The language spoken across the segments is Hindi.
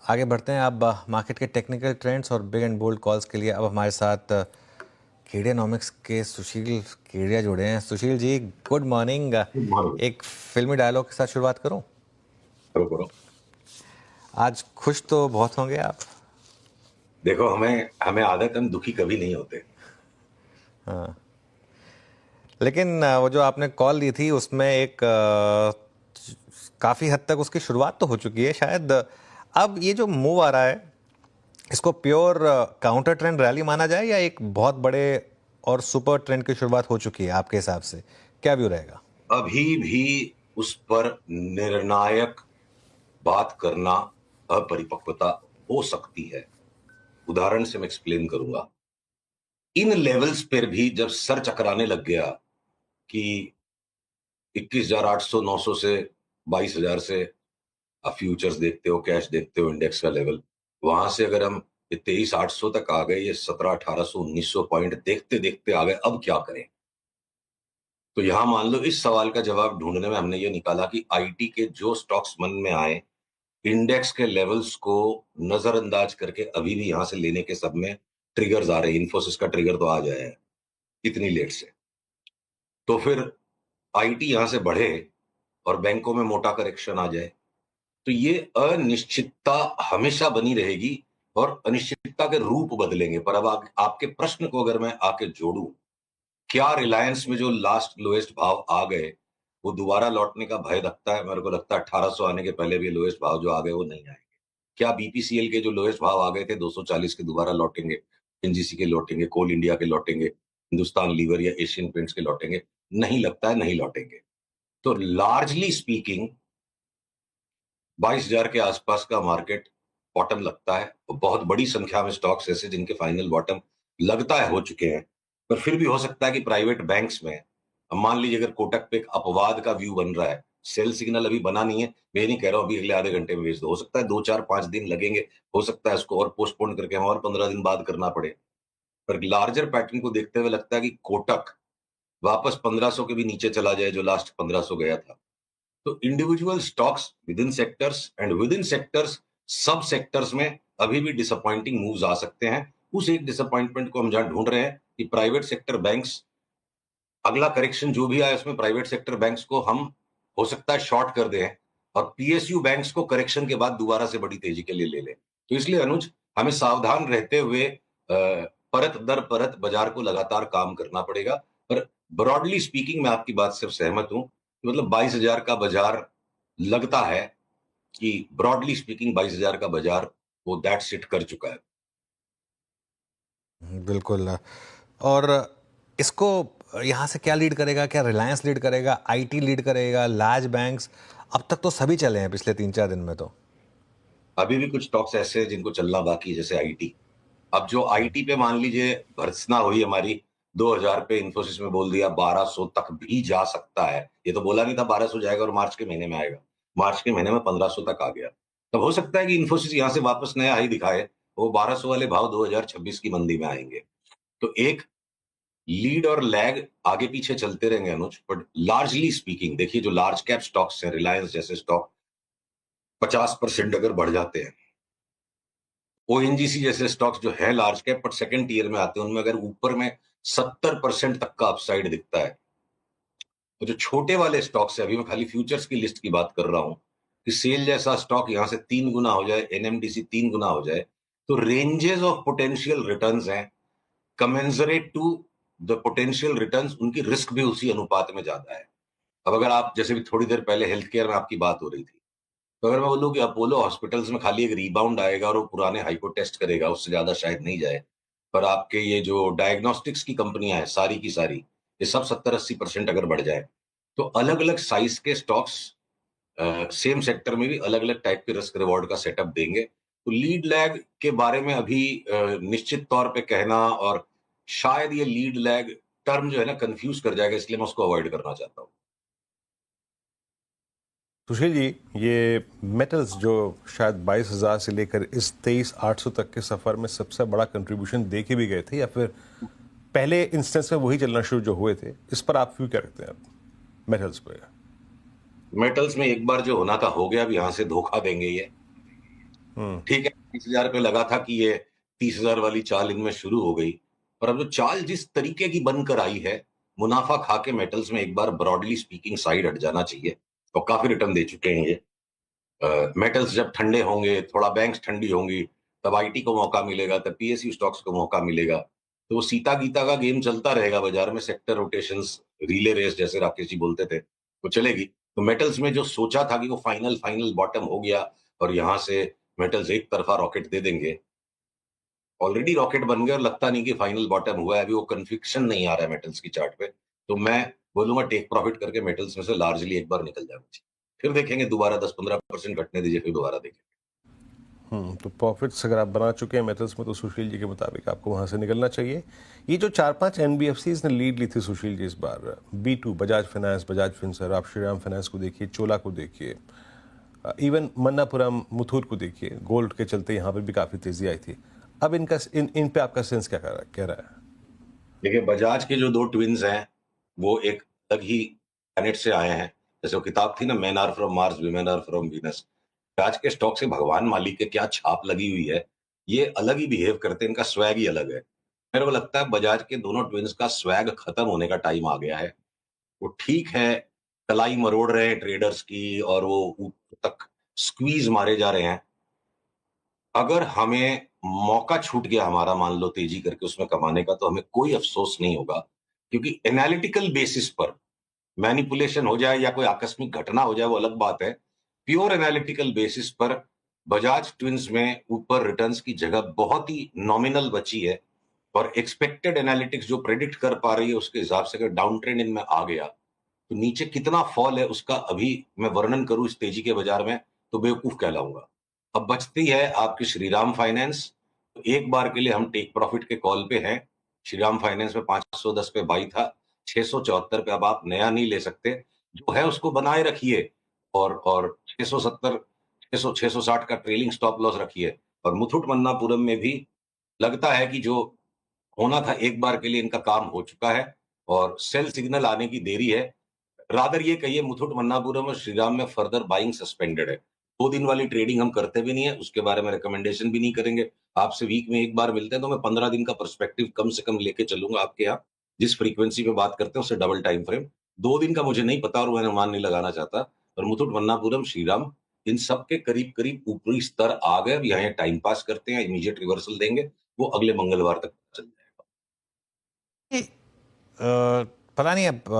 आगे बढ़ते हैं अब मार्केट के टेक्निकल ट्रेंड्स और बिग एंड बोल्ड कॉल्स के लिए अब हमारे साथ केडियानॉमिक्स के सुशील केडिया जुड़े हैं। Sushil ji, good morning. मारो एक फिल्मी डायलॉग के साथ शुरुआत करूं। करो करो। आज खुश तो बहुत होंगे आप। देखो, हमें हमें आदत, हम दुखी कभी नहीं होते। हाँ, लेकिन वो जो आपने कॉल दी थी उसमें एक काफ़ी हद तक उसकी शुरुआत तो हो चुकी है शायद। अब ये जो मूव आ रहा है इसको प्योर काउंटर ट्रेंड रैली माना जाए या एक बहुत बड़े और सुपर ट्रेंड की शुरुआत हो चुकी है आपके हिसाब से? क्या व्यू रहेगा? अभी भी उस पर निर्णायक बात करना अपरिपक्वता हो सकती है। उदाहरण से मैं एक्सप्लेन करूंगा। इन लेवल्स पर भी जब सर चकराने लग गया कि 21,800 900 से 22,000 से आप फ्यूचर्स देखते हो, कैश देखते हो, इंडेक्स का लेवल, वहां से अगर हम 23,800 तक आ गए, ये 17,1800 1900 पॉइंट देखते देखते आ गए, अब क्या करें? तो यहां मान लो इस सवाल का जवाब ढूंढने में हमने ये निकाला कि आईटी के जो स्टॉक्स मन में आए, इंडेक्स के लेवल्स को नजरअंदाज करके अभी भी यहां से लेने के सब में ट्रिगर्स आ रहे हैं। इन्फोसिस का ट्रिगर तो आ जाए इतनी लेट से, तो फिर आईटी यहां से बढ़े और बैंकों में मोटा करेक्शन आ जाए, तो ये अनिश्चितता हमेशा बनी रहेगी और अनिश्चितता के रूप बदलेंगे। पर अब आपके प्रश्न को अगर मैं आके जोड़ूं, क्या रिलायंस में जो लास्ट लोएस्ट भाव आ गए वो दोबारा लौटने का भय लगता है? मेरे को लगता है 1800 आने के पहले भी लोएस्ट भाव जो आ गए वो नहीं आएंगे। क्या बीपीसीएल के जो लोएस्ट भाव आ गए थे 240 के दोबारा लौटेंगे? एनजीसी के लौटेंगे? कोल इंडिया के लौटेंगे? हिंदुस्तान लीवर या एशियन पेंट्स के लौटेंगे? नहीं लगता है, नहीं लौटेंगे। तो लार्जली स्पीकिंग 22,000 के आसपास का मार्केट बॉटम लगता है। बहुत बड़ी संख्या में स्टॉक्स ऐसे जिनके फाइनल बॉटम लगता है हो चुके हैं, पर फिर भी हो सकता है कि प्राइवेट बैंक्स में, अब मान लीजिए अगर कोटक पे एक अपवाद का व्यू बन रहा है, सेल सिग्नल अभी बना नहीं है, मैं नहीं कह रहा हूं अभी अगले आधे घंटे में बेच दो, हो सकता है 2 4 5 दिन लगेंगे, हो सकता है इसको और पोस्टपोन करके हम और 15 दिन बाद करना पड़े। पर लार्जर पैटर्न को देखते हुए लगता है कि कोटक वापस 1500 के भी नीचे चला जाए जो लास्ट 1500 गया था। तो individual stocks with in sectors and with in sectors सब सेक्टर्स में अभी भी डिसअपॉइंटिंग मूव्स आ सकते हैं। उस एक डिसअपॉइंटमेंट को हम जहां ढूंढ रहे हैं कि प्राइवेट सेक्टर बैंक्स, अगला करेक्शन जो भी आए उसमें प्राइवेट सेक्टर बैंक्स को हम हो सकता है शॉर्ट कर दें और पीएसयू बैंक्स को करेक्शन के बाद दोबारा से बड़ी तेजी के लिए ले लें। तो इसलिए अनुज, हमें सावधान रहते हुए परत दर परत बाजार को लगातार काम करना पड़ेगा। पर ब्रॉडली स्पीकिंग मैं आपकी बात से सहमत हूं, मतलब 22,000 का बाजार लगता है कि ब्रॉडली स्पीकिंग 22,000 का बाजार वो दैट सिट कर चुका है। बिल्कुल। और इसको यहाँ से क्या लीड करेगा? क्या रिलायंस लीड करेगा, आईटी लीड करेगा, लार्ज बैंक्स? अब तक तो सभी चले हैं पिछले 3 4 दिन में तो। अभी भी कुछ स्टॉक्स ऐसे हैं जिनको चलना बाकी है, जैसे आईटी। अब जो आईटी पे मान लीजिए भर्त्सना हुई हमारी 2000 पे, इन्फोसिस में बोल दिया 1200 तक भी जा सकता है। ये तो बोला नहीं था 1200 जाएगा और मार्च के महीने में आएगा, मार्च के महीने में 1500 तक आ गया। तब हो सकता है कि इन्फोसिस यहां से वापस नया हाई दिखाए, वो 1200 वाले भाव 2026 की मंदी में आएंगे। तो एक लीड और लैग आगे पीछे चलते रहेंगे अनुज। बट लार्जली स्पीकिंग देखिए, जो लार्ज कैप स्टॉक्स हैं, रिलायंस जैसे स्टॉक 50% अगर बढ़ जाते हैं, ओएनजीसी जैसे स्टॉक्स जो है large cap but second tier में आते हैं, उनमें अगर ऊपर में 70% तक का अपसाइड दिखता है, तो जो छोटे वाले स्टॉक्स है, अभी मैं खाली फ्यूचर्स की लिस्ट की बात कर रहा हूं, कि सेल जैसा स्टॉक यहां से 3 गुना हो जाए, एनएमडीसी 3 गुना हो जाए, तो रेंजेस ऑफ पोटेंशियल रिटर्न्स हैं commensurate to the potential returns, उनकी रिस्क भी उसी अनुपात में ज्यादा है। अब अगर आप, जैसे भी थोड़ी देर पहले हेल्थ केयर में आपकी बात हो रही थी, तो अगर मैं बोलूं कि अपोलो हॉस्पिटल्स में खाली एक रिबाउंड आएगा और वो पुराने हाई को टेस्ट करेगा, उससे ज्यादा शायद नहीं जाए। पर आपके ये जो डायग्नोस्टिक्स की कंपनियां हैं सारी की सारी, ये सब 70-80% अगर बढ़ जाए, तो अलग अलग साइज के स्टॉक्स सेम सेक्टर में भी अलग अलग टाइप के रिस्क रिवॉर्ड का सेटअप देंगे। तो लीड लैग के बारे में अभी निश्चित तौर पे कहना, और शायद ये लीड लैग टर्म जो है ना कंफ्यूज कर जाएगा, इसलिए मैं उसको अवॉइड करना चाहता हूँ। सुशील जी, ये मेटल्स जो शायद 22,000 से लेकर इस 23,800 तक के सफ़र में सबसे बड़ा कंट्रीब्यूशन दे के भी गए थे, या फिर पहले इंस्टेंस में वही चलना शुरू जो हुए थे, इस पर आप क्यों क्या रखते हैं आप मेटल्स पे? मेटल्स में एक बार जो होना था हो गया, अब यहां से धोखा देंगे ये। ठीक है, 30,000 पे लगा था कि ये 30,000 वाली चाल इनमें शुरू हो गई, पर अब जो चाल जिस तरीके की बनकर आई है, मुनाफा खा के मेटल्स में एक बार ब्रॉडली स्पीकिंग साइड हट जाना चाहिए, और काफी रिटर्न दे चुके हैं ये। मेटल्स जब ठंडे होंगे, थोड़ा बैंक्स ठंडी होंगी, तब आईटी को मौका मिलेगा, तब पीएसयू स्टॉक्स को मौका मिलेगा। तो वो सीता गीता का गेम चलता रहेगा बाजार में, सेक्टर रोटेशंस, रिले रेस जैसे राकेश जी बोलते थे, वो चलेगी। तो मेटल्स में जो सोचा था कि वो फाइनल फाइनल बॉटम हो गया और यहां से मेटल्स एक तरफा रॉकेट दे देंगे, ऑलरेडी रॉकेट बन गए और लगता नहीं कि फाइनल बॉटम हुआ है, अभी वो कन्विक्शन नहीं आ रहा है मेटल्स की चार्ट पे। तो मैं बोलूंगा टेक प्रॉफिट करके मेटल्स में से लार्जली एक बार निकल जाना चाहिए, फिर देखेंगे दोबारा 10-15% घटने दीजिए, फिर दोबारा देखेंगे। तो प्रॉफिट्स अगर आप बना चुके हैं मेटल्स में तो सुशील जी के मुताबिक आपको वहां से निकलना चाहिए। ये जो 4-5 एनबीएफसीज ने लीड ली थी सुशील जी इस बार, B2, Bajaj finance, Bajaj Finserv, आप श्रीराम फाइनेंस को देखिए, चोला को देखिए, इवन मन्नापुरम, मुथूट को देखिए, गोल्ड के चलते यहाँ पर भी काफ़ी तेज़ी आई थी। अब इन पे आपका सेंस क्या कह रहा है? देखिए, बजाज के जो दो ट्विन्स हैं, वो एक अलग ही प्लैनेट से आए हैं। जैसे वो किताब थी ना, men are from Mars, women are from Venus. आज के स्टॉक से भगवान मालिक के क्या छाप लगी हुई है, ये अलग ही बिहेव करते हैं, इनका स्वैग ही अलग है। मेरे को लगता है बजाज के दोनों ट्विन्स का स्वैग खत्म होने का टाइम आ गया है। वो ठीक है, कलाई मरोड़ रहे हैं ट्रेडर्स की और वो ऊपर तक स्क्वीज मारे जा रहे हैं। अगर हमें मौका छूट गया हमारा, मान लो तेजी करके उसमें कमाने का, तो हमें कोई अफसोस नहीं होगा, क्योंकि एनालिटिकल बेसिस पर मैनिपुलेशन हो जाए या कोई आकस्मिक घटना हो जाए वो अलग बात है। प्योर एनालिटिकल बेसिस पर बजाज ट्विन्स में ऊपर रिटर्न्स की जगह बहुत ही नॉमिनल बची है, और एक्सपेक्टेड एनालिटिक्स जो प्रेडिक्ट कर पा रही है उसके हिसाब से अगर डाउन ट्रेंड इनमें आ गया तो नीचे कितना फॉल है उसका अभी मैं वर्णन करूं इस तेजी के बाजार में तो बेवकूफ कहलाऊंगा। अब बचती है आपकी श्रीराम फाइनेंस। तो एक बार के लिए हम टेक प्रॉफिट के कॉल पे हैं। श्रीराम फाइनेंस में 510 पे बाई था, 674 पे अब आप नया नहीं ले सकते, जो है उसको बनाए रखिए, और 670, 660 का ट्रेलिंग स्टॉप लॉस रखिए। और मुथूट मन्नापुरम में भी लगता है कि जो होना था एक बार के लिए इनका काम हो चुका है और सेल सिग्नल आने की देरी है। रादर ये कहिए मुथूट मन्नापुरम और श्रीराम में फर्दर बाइंग सस्पेंडेड है। 2 दिन वाली ट्रेडिंग हम करते भी नहीं है, उसके बारे में रिकमेंडेशन भी नहीं करेंगे। आपसे वीक में एक बार मिलते हैं तो मैं 15 दिन का पर्सपेक्टिव कम से कम लेके चलूंगा आपके यहाँ। जिस फ्रीक्वेंसी पे बात करते हैं उससे डबल टाइम फ्रेम। 2 दिन का मुझे नहीं पता और मैं अनुमान नहीं लगाना चाहता, पर मुथूट मन्नापुरम, श्रीराम, इन सब के करीब करीब ऊपरी स्तर आ गए। अब यहाँ टाइम पास करते हैं, इमीडिएट रिवर्सल देंगे, वो अगले मंगलवार तक चल जाएगा। ये, पता नहीं अब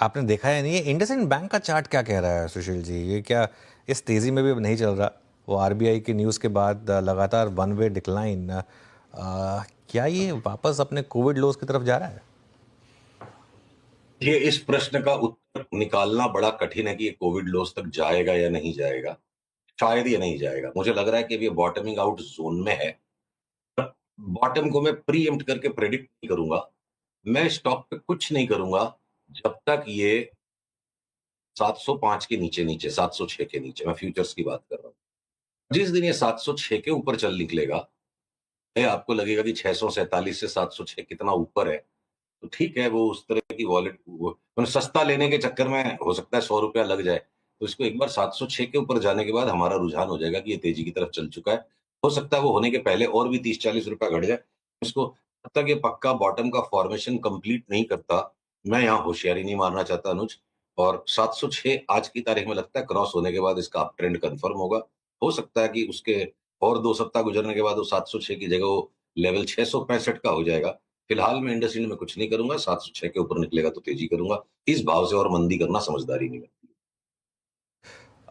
आपने देखा है नहीं, ये इंडसइंड बैंक का चार्ट क्या कह रहा है सुशील जी? ये क्या इस तेजी में भी अब नहीं चल रहा? वो आरबीआई की न्यूज़ के बाद लगातार वन वे डिक्लाइन, क्या ये वापस अपने कोविड लोज की तरफ जा रहा है? ये इस प्रश्न का उत्तर निकालना बड़ा कठिन है कि ये कोविड लॉस तक जाएगा या नहीं जाएगा। शायद ये नहीं जाएगा। मुझे लग रहा है कि अब ये बॉटमिंग आउट जोन में है। बॉटम को मैं प्रीएम्प्ट करके प्रेडिक्ट नहीं करूंगा। मैं स्टॉक पे कुछ नहीं करूंगा जब तक ये 705 के नीचे नीचे 706 के नीचे, मैं फ्यूचर्स की बात कर रहा हूँ। जिस दिन ये 706 के ऊपर चल निकलेगा, आपको लगेगा कि 647 से 706 कितना ऊपर है, तो ठीक है, वो उस तरह की वॉलेट सस्ता लेने के चक्कर में हो सकता है 100 रुपया लग जाए। तो इसको एक बार 706 के ऊपर जाने के बाद हमारा रुझान हो जाएगा कि ये तेजी की तरफ चल चुका है। हो सकता है वो होने के पहले और भी 30-40 रुपया घट जाए। इसको तब तक ये पक्का बॉटम का फॉर्मेशन कंप्लीट नहीं करता, मैं यहाँ होशियारी नहीं मारना चाहता अनुज। और 706 आज की तारीख में लगता है क्रॉस होने के बाद इसका अप ट्रेंड कंफर्म होगा। हो सकता है कि उसके और 2 सप्ताह गुजरने के बाद वो 706 की जगह वो लेवल 665 का हो जाएगा। फिलहाल मैं इंडस्ट्री में कुछ नहीं करूंगा, 706 के ऊपर निकलेगा तो तेजी करूंगा। इस भाव से और मंदी करना समझदारी नहीं लगती।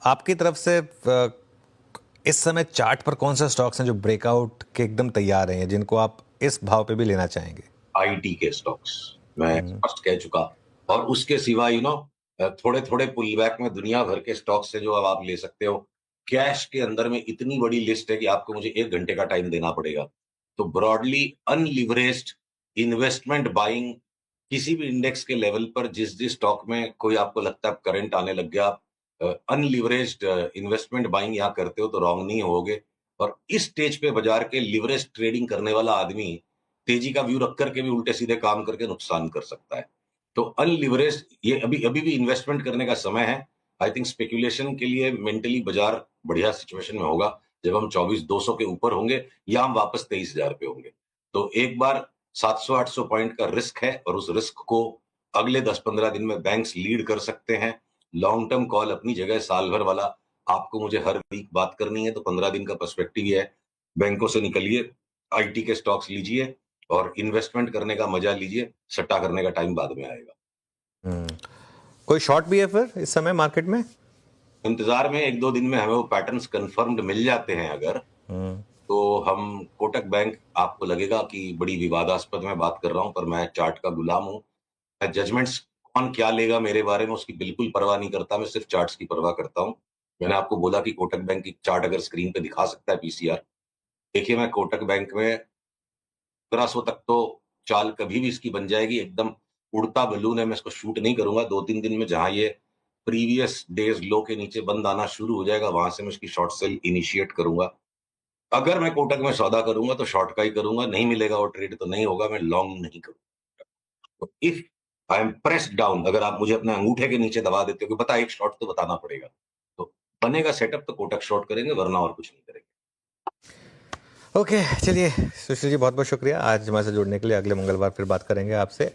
आपकी तरफ से इस समय चार्ट पर कौन से स्टॉक्स हैं जो ब्रेकआउट के एकदम तैयार हैं, जिनको आप इस भाव पे भी लेना चाहेंगे? आईटी के स्टॉक्स मैं फर्स्ट कह चुका, और उसके सिवा थोड़े थोड़े पुल बैक में दुनिया भर के स्टॉक्स है जो अब आप ले सकते हो। कैश के अंदर में इतनी बड़ी लिस्ट है कि आपको मुझे 1 घंटे का टाइम देना पड़ेगा। तो ब्रॉडली अनलिवरेज्ड इन्वेस्टमेंट बाइंग, किसी भी इंडेक्स के लेवल पर जिस जिस स्टॉक में कोई आपको लगता है करंट आने लग गया, अनलिवरेज्ड इन्वेस्टमेंट बाइंग यहाँ करते हो तो रॉन्ग नहीं होगे। और इस स्टेज पे बाजार के लिवरेज ट्रेडिंग करने वाला आदमी तेजी का व्यू रख करके भी उल्टे सीधे काम करके नुकसान कर सकता है। तो अनलिवरेज ये अभी अभी भी इन्वेस्टमेंट करने का समय है। आई थिंक स्पेकुलेशन के लिए मेंटली बाजार बढ़िया सिचुएशन में होगा। जब हम 24,200 के ऊपर होंगे या हम वापस 23,000 पे होंगे। तो एक बार 700-800 पॉइंट का रिस्क है और उस रिस्क को अगले 10-15 दिन में बैंक्स लीड कर सकते हैं। लॉन्ग टर्म कॉल अपनी जगह, साल भर वाला आपको मुझे हर वीक बात करनी है तो 15 दिन का पर्सपेक्टिव ही है। बैंकों से निकलिए, आईटी के स्टॉक्स लीजिए और इन्वेस्टमेंट करने का मजा लीजिए। सट्टा करने का टाइम बाद में आएगा। कोई शॉर्ट भी है फिर इस समय मार्केट में? इंतजार में 1-2 दिन में हमें वो पैटर्न्स कंफर्म्ड मिल जाते हैं अगर, तो हम कोटक बैंक, आपको लगेगा कि बड़ी विवादास्पद मैं बात कर रहा हूं, पर मैं चार्ट का गुलाम हूं। मैं जजमेंट्स कौन क्या लेगा मेरे बारे में उसकी बिल्कुल परवाह नहीं करता, मैं सिर्फ चार्ट्स की परवाह करता हूं। मैंने आपको बोला कि कोटक बैंक की चार्ट अगर स्क्रीन पे दिखा सकता है पीसीआर, देखिए मैं कोटक बैंक में 1500 तक तो चाल कभी भी इसकी बन जाएगी। एकदम उड़ता बलून है, मैं इसको शूट नहीं करूंगा। 2-3 दिन में जहां ये प्रीवियस डेज लो के नीचे बंद आना शुरू हो जाएगा, वहां से मैं इसकी शॉर्ट सेल इनिशिएट करूंगा। अगर मैं कोटक में सौदा करूंगा तो शॉर्ट का ही करूंगा, नहीं मिलेगा वो ट्रेड तो नहीं होगा, मैं लॉन्ग नहीं करूंगा। तो if I am pressed down, अगर आप मुझे अपने अंगूठे के नीचे दबा देते हो कि बता एक शॉर्ट तो बताना पड़ेगा, तो बनेगा सेटअप तो कोटक शॉर्ट करेंगे, वरना और कुछ नहीं करेंगे। ओके, चलिए सुशील जी, बहुत बहुत शुक्रिया आज हमारे से जुड़ने के लिए। अगले मंगलवार फिर बात करेंगे आपसे।